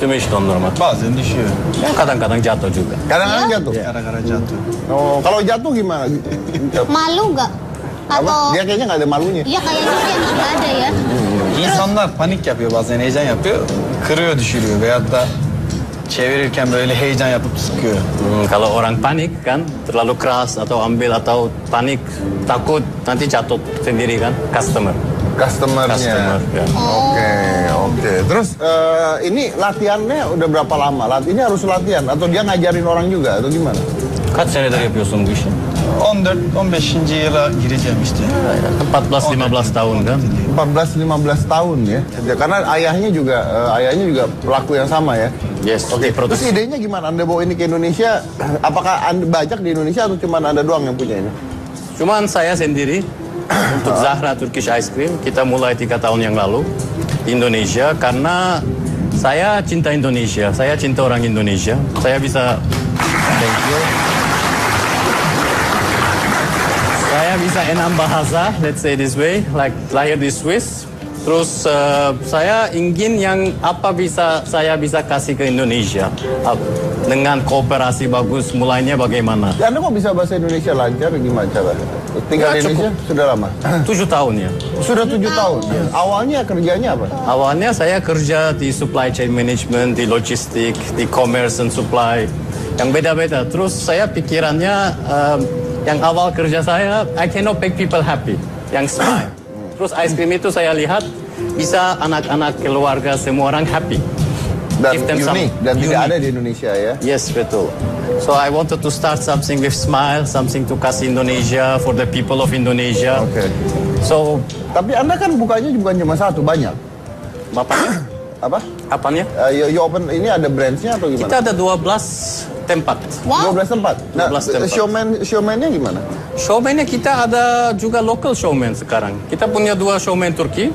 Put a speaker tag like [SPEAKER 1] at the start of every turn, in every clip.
[SPEAKER 1] Düştü mü hiç dondurma?
[SPEAKER 2] Bazen düşüyor.
[SPEAKER 1] Ya kadang-kadang jatuh juga.
[SPEAKER 3] Kadang-kadang jatuh.
[SPEAKER 2] Kadang-kadang jatuh.
[SPEAKER 3] Oh, kalau jatuh gimana?
[SPEAKER 4] Malu nggak?
[SPEAKER 3] Apa?
[SPEAKER 4] Atau
[SPEAKER 3] Dia kayaknya nggak ada malunya.
[SPEAKER 4] iya kayaknya sih emang nggak ada ya.
[SPEAKER 2] İnsanlar panik yapıyor bazen, heyecan yapıyor. Kırıyor, düşürüyor veyahut da çevirirken böyle heyecan yapıp sıkıyor.
[SPEAKER 1] Kalau orang panik kan terlalu keras atau ambil atau panik takut nanti jatuh sendiri kan customer.
[SPEAKER 3] Customer-nya.
[SPEAKER 1] Customer, ya.
[SPEAKER 3] Oke. Terus ini latihannya udah berapa lama? Ini harus latihan atau dia ngajarin orang juga atau gimana?
[SPEAKER 1] Kaç senedir yapıyorsun bu işi?
[SPEAKER 2] 14-15. yıla gireceğim işte.
[SPEAKER 1] 14-15 tahun kan?
[SPEAKER 3] 14-15 tahun ya. Karena ayahnya juga pelaku yang sama ya.
[SPEAKER 1] Yes,
[SPEAKER 3] Oke. Terus idenya gimana? Anda bawa ini ke Indonesia? Apakah Anda banyak di Indonesia atau cuma Anda doang yang punya ini?
[SPEAKER 1] Cuman saya sendiri untuk Zahra Turkish Ice Cream kita mulai 3 tahun yang lalu di Indonesia karena saya cinta Indonesia, saya cinta orang Indonesia. Saya bisa, thank you. Saya bisa 6 bahasa, let's say this way, like lahir di Swiss. Terus saya ingin yang apa saya bisa kasih ke Indonesia dengan kooperasi bagus. Mulainya bagaimana?
[SPEAKER 3] Ya, Anda kok bisa bahasa Indonesia lancar? Gimana caranya? Tinggal di Indonesia sudah lama?
[SPEAKER 1] 7 tahun ya.
[SPEAKER 3] Sudah 7 tahun. Awalnya kerjanya apa?
[SPEAKER 1] Awalnya saya kerja di supply chain management, di logistik, di commerce and supply, yang beda-beda. Terus saya pikirannya yang awal kerja saya, I cannot make people happy, yang smile. Terus ice cream itu saya lihat bisa anak-anak keluarga semua orang happy.
[SPEAKER 3] Dan
[SPEAKER 1] Give them
[SPEAKER 3] unik dan
[SPEAKER 1] unique.
[SPEAKER 3] tidak ada di Indonesia ya.
[SPEAKER 1] Yes, betul. So I wanted to start something with smile, something to kasih Indonesia for the people of Indonesia.
[SPEAKER 3] Oke.
[SPEAKER 1] So,
[SPEAKER 3] Tapi Anda kan bukanya bukan cuma satu, banyak.
[SPEAKER 1] bapaknya,
[SPEAKER 3] Apa?
[SPEAKER 1] apanya?
[SPEAKER 3] You open ini ada branch-nya atau gimana?
[SPEAKER 1] Kita ada 12 tempat.
[SPEAKER 4] Wow.
[SPEAKER 3] 12 tempat. Nah,
[SPEAKER 1] 12 tempat.
[SPEAKER 3] showman-nya gimana?
[SPEAKER 1] Showman-nya kita ada juga local showman sekarang. Kita punya 2 showman Turki.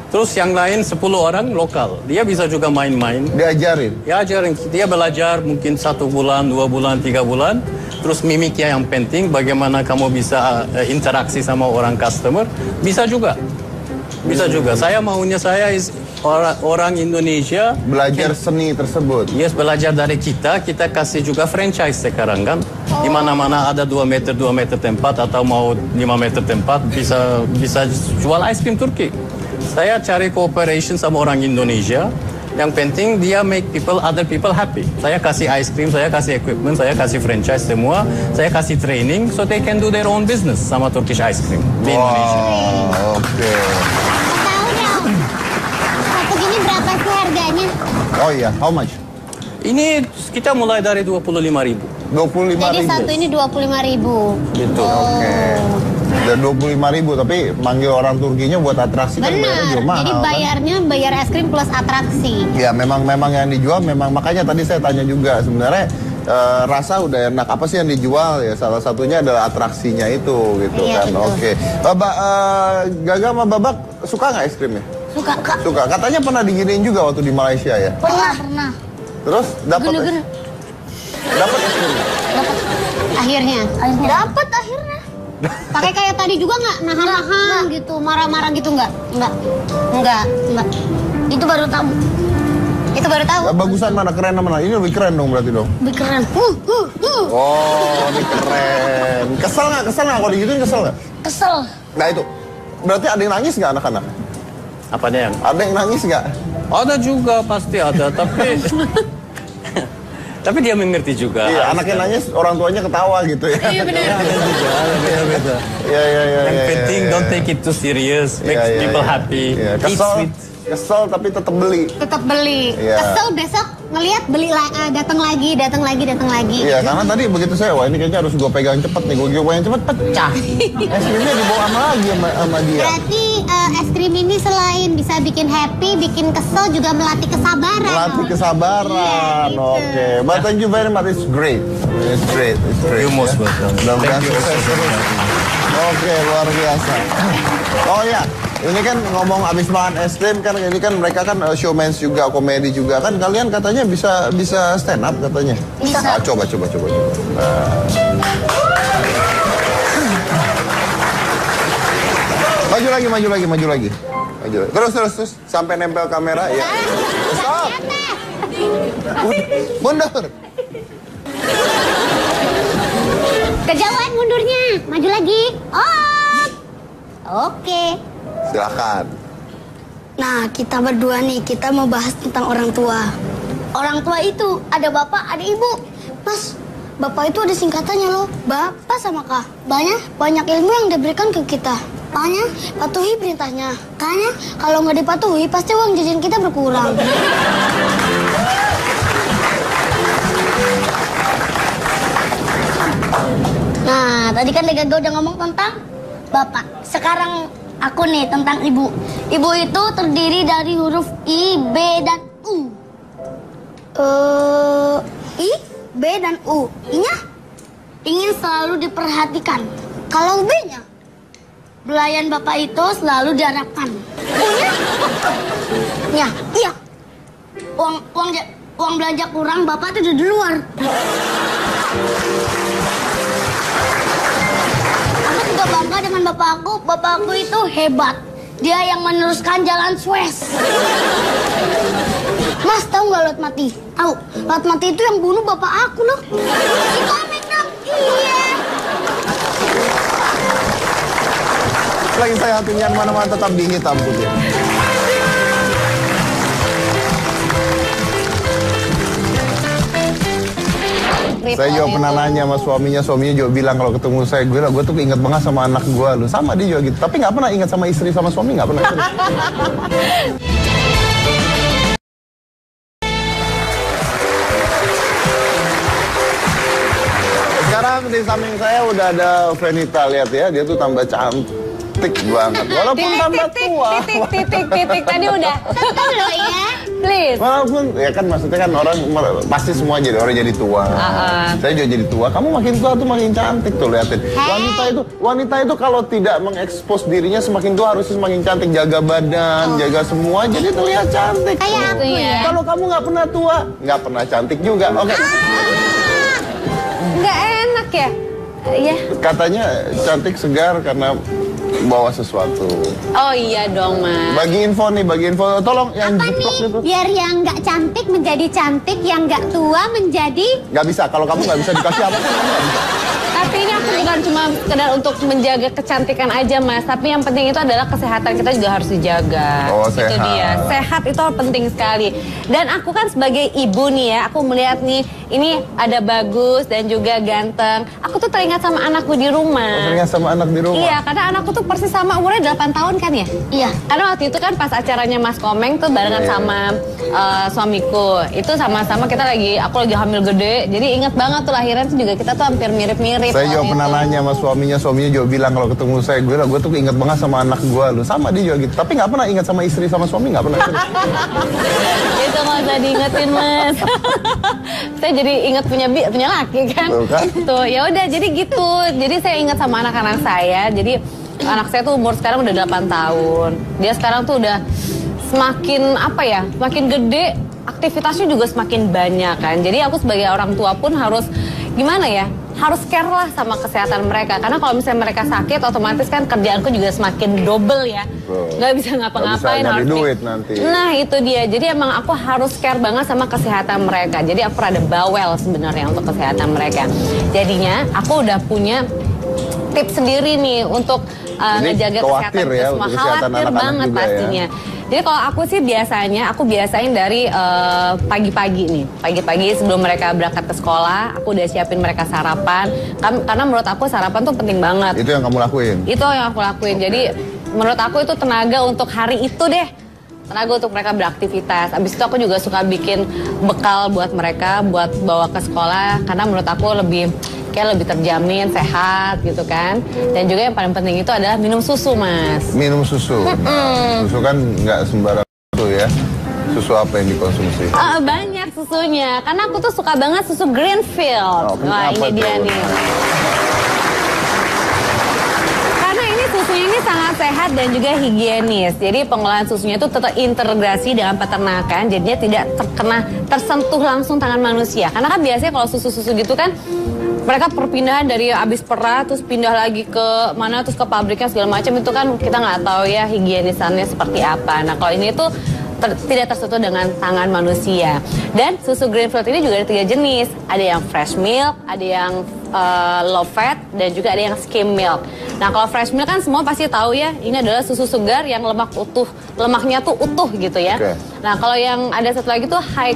[SPEAKER 1] Terus yang lain 10 orang lokal. Dia bisa juga main-main.
[SPEAKER 3] Diajarin.
[SPEAKER 1] Ya ajarin, dia belajar mungkin 1 bulan, 2 bulan, 3 bulan. Terus mimiknya yang penting, bagaimana kamu bisa interaksi sama orang customer. Bisa juga. Bisa juga. Saya maunya orang Indonesia
[SPEAKER 3] Belajar seni tersebut.
[SPEAKER 1] yes, belajar dari kita kasih juga franchise sekarang kan. Di mana-mana ada 2 meter tempat atau mau 5 meter tempat bisa jual ice cream Turki. Saya cari cooperation sama orang Indonesia. Yang penting dia make other people happy. Saya kasih ice cream, saya kasih equipment, saya kasih franchise semua, saya kasih training so they can do their own business sama Turkish ice cream di Indonesia.
[SPEAKER 3] Oke.
[SPEAKER 4] Tahu dong. Satu gini berapa sih harganya?
[SPEAKER 3] Oh iya, how much?
[SPEAKER 1] Ini kita mulai dari 25.000.
[SPEAKER 3] 25.000.
[SPEAKER 4] Jadi satu ini 25.000.
[SPEAKER 1] Gitu.
[SPEAKER 3] Oke. Dan 25.000 tapi manggil orang Turkinya buat atraksi kan bayarnya
[SPEAKER 4] Benar.
[SPEAKER 3] juga mahal.
[SPEAKER 4] Jadi
[SPEAKER 3] kan?
[SPEAKER 4] bayarnya bayar es krim plus atraksi.
[SPEAKER 3] Ya memang yang dijual memang makanya tadi saya tanya juga sebenarnya rasa udah enak, apa sih yang dijual ya, salah satunya adalah atraksinya itu gitu
[SPEAKER 4] Iya,
[SPEAKER 3] kan.
[SPEAKER 4] betul.
[SPEAKER 3] Oke. Gaga sama Babak suka nggak es krimnya?
[SPEAKER 4] Suka kak.
[SPEAKER 3] Suka. Katanya pernah diginiin juga waktu di Malaysia ya.
[SPEAKER 4] Pernah.
[SPEAKER 3] Terus dapat
[SPEAKER 4] Gede-gede.
[SPEAKER 3] dapat es krimnya.
[SPEAKER 4] Akhirnya. Dapat akhirnya. Pakai kayak tadi juga nggak nahan-nahan gitu, marah-marah gitu nggak? Enggak. Itu baru tahu.
[SPEAKER 3] Bagusan mana, keren mana? Ini lebih keren dong berarti dong.
[SPEAKER 4] Lebih keren.
[SPEAKER 3] Oh, ini keren. Kesel nggak kalau digituin, kesel nggak?
[SPEAKER 4] Kesel.
[SPEAKER 3] Nah itu. Berarti ada yang nangis nggak anak-anak?
[SPEAKER 1] Apanya yang?
[SPEAKER 3] Ada yang nangis nggak?
[SPEAKER 1] Ada juga pasti ada, tapi tapi dia mengerti juga.
[SPEAKER 3] Iya, anaknya nangis, orang tuanya ketawa gitu ya.
[SPEAKER 4] Iya benar.
[SPEAKER 1] Ada juga, ada beda-beda.
[SPEAKER 3] Iya.
[SPEAKER 1] Yang penting don't take it too serious, make people happy,
[SPEAKER 3] Iya.
[SPEAKER 1] eat sweet.
[SPEAKER 3] Kesel tapi tetap beli.
[SPEAKER 4] Tetap beli.
[SPEAKER 3] Iya.
[SPEAKER 4] Kesel besok ngelihat datang lagi.
[SPEAKER 3] Iya, karena tadi begitu saya, wah ini kayaknya harus gue pegang cepet nih, gue pegang cepet pecah. Es krimnya dibawa lagi sama dia.
[SPEAKER 4] Berarti es krim ini selain bisa bikin happy, bikin kesel juga melatih kesabaran.
[SPEAKER 3] Melatih kesabaran.
[SPEAKER 4] Iya, gitu.
[SPEAKER 3] Oke. But thank you very much. It's great. It's great.
[SPEAKER 1] You most welcome.
[SPEAKER 3] Mudah-mudahan
[SPEAKER 1] Thank you.
[SPEAKER 3] sukses terus. Oke, luar biasa. Oh ya, ini kan ngomong abis makan es krim kan, ini kan mereka kan showman juga, komedi juga kan. Kalian katanya bisa stand up katanya.
[SPEAKER 4] Bisa.
[SPEAKER 3] Ah, coba. Nah. Maju lagi. Terus sampai nempel kamera ya. Stop. Mundur.
[SPEAKER 4] Kejauhan mundurnya. Maju lagi. Oh. Oke.
[SPEAKER 3] Silakan.
[SPEAKER 5] Nah, kita berdua nih, kita mau bahas tentang orang tua. Orang tua itu ada bapak, ada ibu. Mas, bapak itu ada singkatannya loh. Bapak sama kak. Banyak ilmu yang diberikan ke kita. Makanya, patuhi perintahnya. Makanya, kalau nggak dipatuhi, pasti uang jajan kita berkurang. Nah, tadi kan Gaga udah ngomong tentang bapak. Sekarang aku nih tentang ibu. Ibu itu terdiri dari huruf I, B, dan U. I, B, dan U. I-nya ingin selalu diperhatikan. Kalau B-nya, belayan bapak itu selalu diharapkan. U-nya, iya. Uang belanja kurang, bapak itu udah di luar. Aku juga bangga dengan bapak aku. Bapak aku itu hebat. Dia yang meneruskan jalan Suez. Mas, tahu nggak Laut Mati? Tahu. Laut Mati itu yang bunuh bapak aku loh. Di komik dong. Iya.
[SPEAKER 3] Lagi saya hatinya mana-mana tetap di hitam putih. Saya juga pernah nanya sama suaminya juga bilang kalau ketemu saya, gue tuh inget banget sama anak gue lu. Sama dia juga gitu, tapi nggak pernah ingat sama istri sama suami, nggak pernah. Sekarang di samping saya udah ada Venita, lihat ya, dia tuh tambah cantik banget. Walaupun tambah tua.
[SPEAKER 6] Titik tadi udah.
[SPEAKER 4] Betul loh ya.
[SPEAKER 6] Please.
[SPEAKER 3] Walaupun ya kan maksudnya kan orang pasti semua jadi orang jadi tua. Saya juga jadi tua. Kamu makin tua tuh makin cantik tuh, liatin. Wanita itu kalau tidak mengekspos dirinya semakin tua harusnya semakin cantik, jaga badan, jaga semua jadi terlihat cantik.
[SPEAKER 4] Kayak aku ya.
[SPEAKER 3] Kalau kamu nggak pernah tua, nggak pernah cantik juga. Oke.
[SPEAKER 6] Nggak enak ya? Iya.
[SPEAKER 3] Katanya cantik segar karena bawa sesuatu.
[SPEAKER 6] Oh iya dong, Mas.
[SPEAKER 3] Bagi info, tolong yang
[SPEAKER 4] Apa
[SPEAKER 3] jeplok
[SPEAKER 4] nih?
[SPEAKER 3] itu.
[SPEAKER 4] Biar yang nggak cantik menjadi cantik, yang nggak tua menjadi...
[SPEAKER 3] Nggak bisa, kalau kamu nggak bisa dikasih apapun, kamu nggak bisa.
[SPEAKER 6] Tapi ini aku bukan cuma sekedar untuk menjaga kecantikan aja, Mas. Tapi yang penting itu adalah kesehatan kita juga harus dijaga.
[SPEAKER 3] Oh,
[SPEAKER 6] Itu
[SPEAKER 3] sehat.
[SPEAKER 6] dia. Sehat itu penting sekali. Dan aku kan sebagai ibu nih ya, aku melihat nih, ini ada Bagus dan juga Ganteng. Aku tuh teringat sama anakku di rumah.
[SPEAKER 3] Teringat sama anak di rumah.
[SPEAKER 6] Iya, karena anakku tuh persis sama umurnya 8 tahun kan ya?
[SPEAKER 5] Iya.
[SPEAKER 6] Karena waktu itu kan pas acaranya Mas Komeng tuh barengan sama suamiku. Itu sama-sama aku lagi hamil gede. Jadi inget banget tuh lahiran tuh juga kita tuh hampir mirip-mirip.
[SPEAKER 3] Saya juga
[SPEAKER 6] waktu
[SPEAKER 3] pernah
[SPEAKER 6] itu.
[SPEAKER 3] nanya sama suaminya juga bilang kalau ketemu saya, gue tuh inget banget sama anak gue lu. Sama dia juga gitu, tapi nggak pernah ingat sama istri sama suami, nggak pernah.
[SPEAKER 6] Itu nggak usah diingetin, Mas. Saya jadi inget punya laki kan.
[SPEAKER 3] Tuh kan?
[SPEAKER 6] Tuh, ya udah jadi gitu. Jadi saya ingat sama anak-anak saya. Jadi anak saya tuh umur sekarang udah 8 tahun. Dia sekarang tuh udah semakin gede, aktivitasnya juga semakin banyak kan. Jadi aku sebagai orang tua pun harus gimana ya? Harus care lah sama kesehatan mereka. Karena kalau misalnya mereka sakit, otomatis kan kerjaanku juga semakin double ya. Nggak bisa ngapa-ngapain.
[SPEAKER 3] Nggak bisa nyari
[SPEAKER 6] harus
[SPEAKER 3] duit nanti.
[SPEAKER 6] Nah itu dia. Jadi emang aku harus care banget sama kesehatan mereka. Jadi aku rada bawel sebenarnya untuk kesehatan mereka. Jadinya aku udah punya tips sendiri nih untuk ngejaga kesehatan
[SPEAKER 3] khawatir ya,
[SPEAKER 6] semua.
[SPEAKER 3] untuk kesehatan
[SPEAKER 6] Khawatir
[SPEAKER 3] anak-anak
[SPEAKER 6] banget
[SPEAKER 3] juga
[SPEAKER 6] pastinya. Jadi kalau aku sih aku biasain dari pagi-pagi nih. Pagi-pagi sebelum mereka berangkat ke sekolah, aku udah siapin mereka sarapan. Karena menurut aku sarapan tuh penting banget.
[SPEAKER 3] Itu yang kamu lakuin?
[SPEAKER 6] Itu yang aku lakuin. Jadi menurut aku itu tenaga untuk hari itu deh. Tenaga untuk mereka beraktivitas. Abis itu aku juga suka bikin bekal buat mereka, buat bawa ke sekolah. Karena menurut aku lebih terjamin, sehat gitu kan. Dan juga yang paling penting itu adalah minum susu, Mas.
[SPEAKER 3] Minum susu. Nah, susu kan nggak sembarang susu ya. Susu apa yang dikonsumsi?
[SPEAKER 6] Banyak susunya. Karena aku tuh suka banget susu Greenfield. Wah, ini dia nih. Karena ini susunya ini sangat sehat dan juga higienis. Jadi pengolahan susunya itu terintegrasi dengan peternakan. Jadinya tidak tersentuh langsung tangan manusia. Karena kan biasanya kalau susu-susu gitu kan mereka perpindahan dari abis perah terus pindah lagi ke mana terus ke pabriknya segala macam itu kan kita nggak tahu ya higienisannya seperti apa. Nah kalau ini tuh tidak tersentuh dengan tangan manusia. Dan susu Greenfield ini juga ada 3 jenis. Ada yang fresh milk, ada yang low fat, dan juga ada yang skim milk. Nah kalau fresh milk kan semua pasti tahu ya, ini adalah susu segar yang lemaknya tuh utuh gitu ya.
[SPEAKER 3] Okay.
[SPEAKER 6] Nah kalau yang ada satu lagi tuh high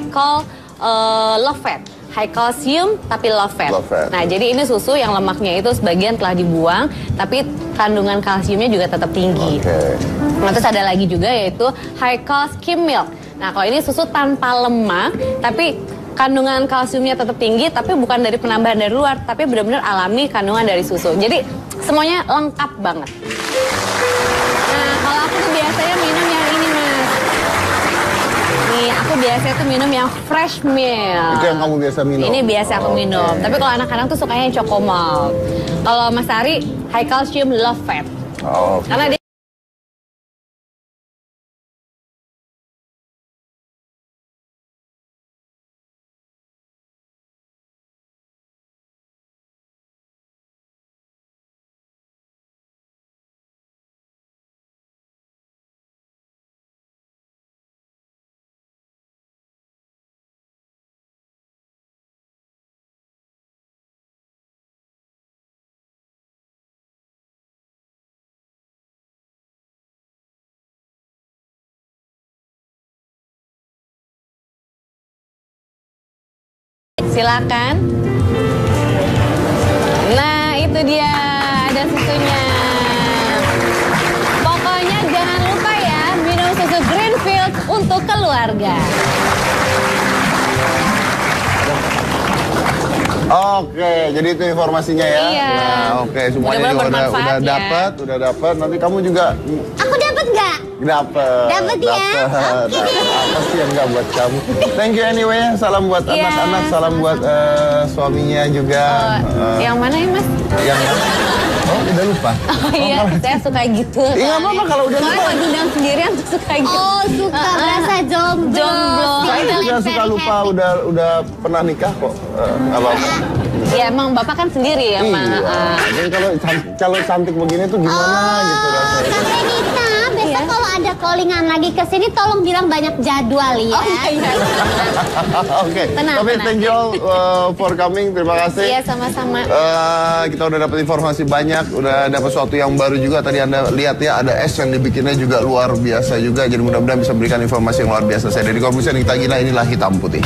[SPEAKER 6] low fat. High calcium tapi low fat. Nah jadi ini susu yang lemaknya itu sebagian telah dibuang, tapi kandungan kalsiumnya juga tetap tinggi. Nah terus ada lagi juga yaitu high cal skim milk. Nah kalau ini susu tanpa lemak, tapi kandungan kalsiumnya tetap tinggi, tapi bukan dari penambahan dari luar, tapi benar-benar alami kandungan dari susu. Jadi semuanya lengkap banget. Nah kalau aku tuh biasanya minum yang ini mas. Nih aku biasanya tuh minum yang fresh milk.
[SPEAKER 3] Itu yang kamu biasa minum?
[SPEAKER 6] Ini biasa aku minum. Tapi kalau anak-anak tuh sukanya yang choco malt. Kalau Mas Ari high calcium low fat. Karena dia silakan. Nah, itu dia ada susunya. Pokoknya jangan lupa ya minum susu Greenfield untuk keluarga.
[SPEAKER 3] Oke, jadi itu informasinya ya.
[SPEAKER 6] Iya.
[SPEAKER 3] Nah, oke, semuanya juga udah dapat. Nanti kamu juga
[SPEAKER 4] Aku dapat nggak?
[SPEAKER 3] dapat.
[SPEAKER 4] Dapat ya?
[SPEAKER 3] Oke. Apa sih yang nggak buat kamu? Thank you anyway. Salam buat
[SPEAKER 6] Iya,
[SPEAKER 3] anak-anak, salam buat suaminya juga.
[SPEAKER 6] Yang mana ya Mas?
[SPEAKER 3] Yang oh, udah lupa.
[SPEAKER 6] Oh iya, saya suka gitu.
[SPEAKER 3] Iya, nggak apa-apa kalau udah
[SPEAKER 6] Soalnya
[SPEAKER 3] lupa.
[SPEAKER 6] kalau diundang sendirian tuh suka gitu.
[SPEAKER 4] Oh suka berasa jomblo.
[SPEAKER 6] Jomblo.
[SPEAKER 3] Saya juga suka lupa, udah pernah nikah kok. Nggak apa-apa.
[SPEAKER 6] Ya emang Bapak kan sendiri ya, Mak.
[SPEAKER 3] Iya. Jadi kalau cantik begini tuh gimana gitu rasanya.
[SPEAKER 4] Kak Renita, besok kalau ada callingan lagi ke sini tolong bilang banyak jadwal ya.
[SPEAKER 6] Oh iya.
[SPEAKER 3] Oke,
[SPEAKER 6] Tenang,
[SPEAKER 3] tapi
[SPEAKER 6] tenang.
[SPEAKER 3] thank you all for coming. Terima kasih.
[SPEAKER 6] Iya sama-sama.
[SPEAKER 3] Kita udah dapat informasi banyak, udah dapat sesuatu yang baru juga. Tadi Anda lihat ya, ada es yang dibikinnya juga luar biasa juga. Jadi mudah-mudahan bisa memberikan informasi yang luar biasa. Saya dari Korbusian, kita gila, inilah Hitam Putih.